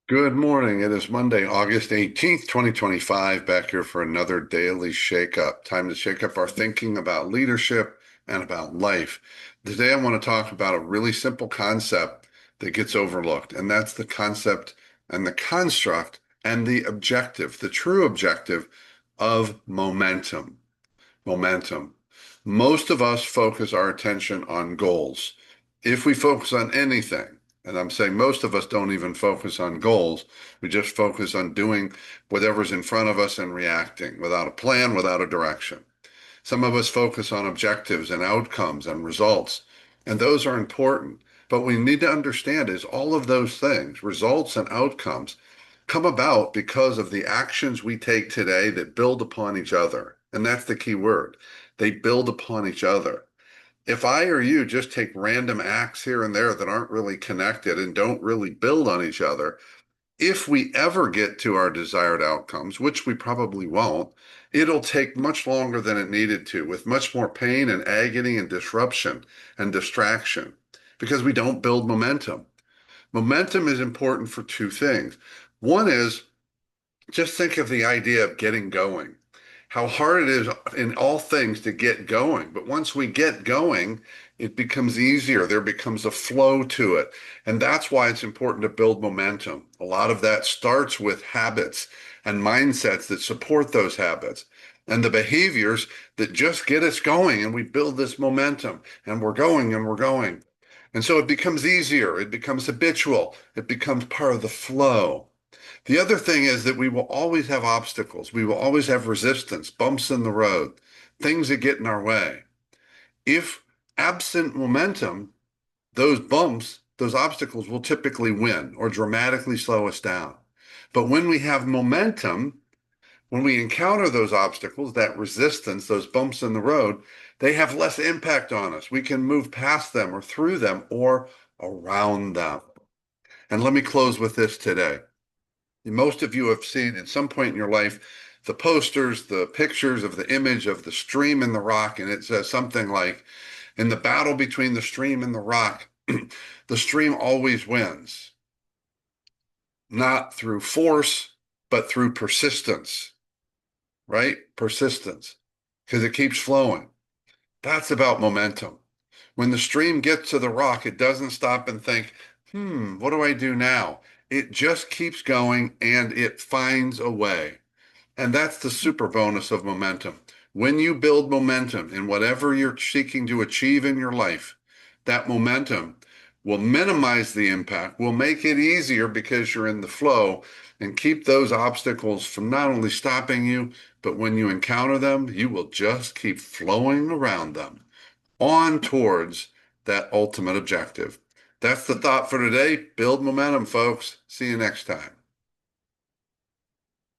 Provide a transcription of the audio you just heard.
Good morning. It is Monday, August 18th, 2025, back here for another daily shake-up. Time to shake up our thinking about leadership and about life. Today, I want to talk about a really simple concept that gets overlooked, and that's the concept and the construct and the objective, the true objective of momentum. Momentum. Most of us focus our attention on goals. If we focus on anything, and I'm saying most of us don't even focus on goals, we just focus on doing whatever's in front of us and reacting without a plan, without a direction. Some of us focus on objectives and outcomes and results, and those are important. But what we need to understand is all of those things, results and outcomes, come about because of the actions we take today that build upon each other. And that's the key word. They build upon each other. If I or you just take random acts here and there that aren't really connected and don't really build on each other, if we ever get to our desired outcomes, which we probably won't, it'll take much longer than it needed to, with much more pain and agony and disruption and distraction, because we don't build momentum. Momentum is important for two things. One is just think of the idea of getting going, how hard it is in all things to get going. But once we get going, it becomes easier. There becomes a flow to it. And that's why it's important to build momentum. A lot of that starts with habits and mindsets that support those habits and the behaviors that just get us going. And we build this momentum and we're going and we're going. And so it becomes easier. It becomes habitual. It becomes part of the flow. The other thing is that we will always have obstacles. We will always have resistance, bumps in the road, things that get in our way. If absent momentum, those bumps, those obstacles will typically win or dramatically slow us down. But when we have momentum, when we encounter those obstacles, that resistance, those bumps in the road, they have less impact on us. We can move past them or through them or around them. And let me close with this today. Most of you have seen at some point in your life the posters, the pictures of the image of the stream and the rock, and it says something like, in the battle between the stream and the rock, the stream always wins, not through force, but through persistence, right? Persistence, because it keeps flowing. That's about momentum. When the stream gets to the rock, it doesn't stop and think, what do I do now? It just keeps going and it finds a way. And that's the super bonus of momentum. When you build momentum in whatever you're seeking to achieve in your life, that momentum will minimize the impact, will make it easier because you're in the flow and keep those obstacles from not only stopping you, but when you encounter them, you will just keep flowing around them on towards that ultimate objective. That's the thought for today. Build momentum, folks. See you next time.